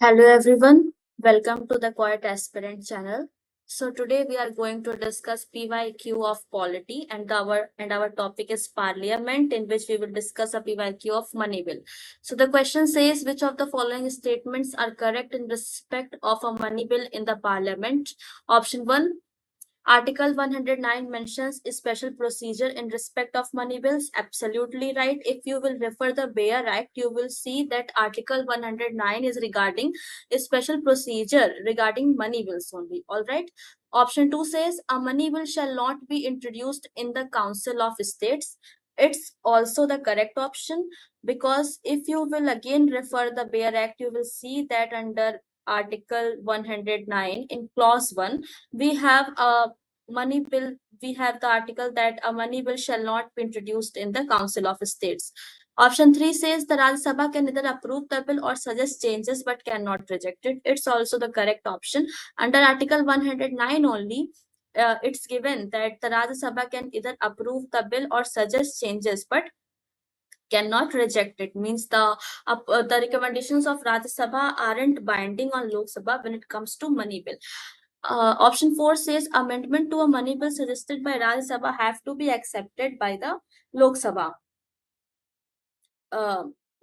Hello everyone, welcome to the Quiet Aspirant channel. So today we are going to discuss PYQ of polity and our topic is parliament, in which we will discuss a PYQ of money bill. So the question says, which of the following statements are correct in respect of a money bill in the parliament? Option 1, Article 109 mentions a special procedure in respect of money bills. Absolutely right. If you will refer the Bayer Act, you will see that Article 109 is regarding a special procedure regarding money bills only. All right. Option 2 says a money bill shall not be introduced in the Council of States. It's also the correct option, because if you will again refer the Bayer Act, you will see that under Article 109 in clause 1, we have a money bill. We have the article that a money bill shall not be introduced in the Council of States. Option 3 says the Rajya Sabha can either approve the bill or suggest changes but cannot reject it. It's also the correct option. Under Article 109 only, it's given that the Rajya Sabha can either approve the bill or suggest changes but cannot reject it. Means the recommendations of Rajya Sabha aren't binding on Lok Sabha when it comes to money bill. Option 4 says amendment to a money bill suggested by Rajya Sabha have to be accepted by the Lok Sabha.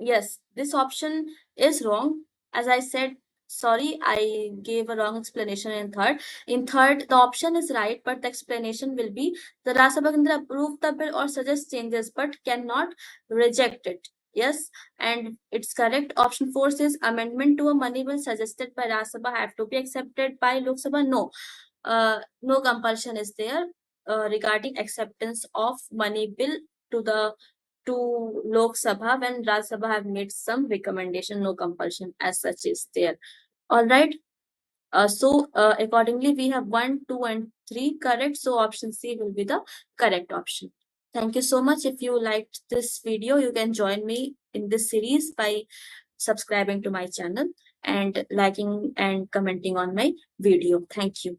Yes, this option is wrong. As I said, sorry, I gave a wrong explanation in third. In third, the option is right, but the explanation will be the Rajya Sabha can approve the bill or suggest changes, but cannot reject it. Yes, and it's correct. Option 4 says amendment to a money bill suggested by Rajya Sabha have to be accepted by Lok Sabha. No, no compulsion is there regarding acceptance of money bill to the to Lok Sabha when Rajya Sabha have made some recommendation. No compulsion as such is there. All right. So accordingly, we have 1, 2, and 3 correct. So option C will be the correct option. Thank you so much. If you liked this video, you can join me in this series by subscribing to my channel and liking and commenting on my video. Thank you.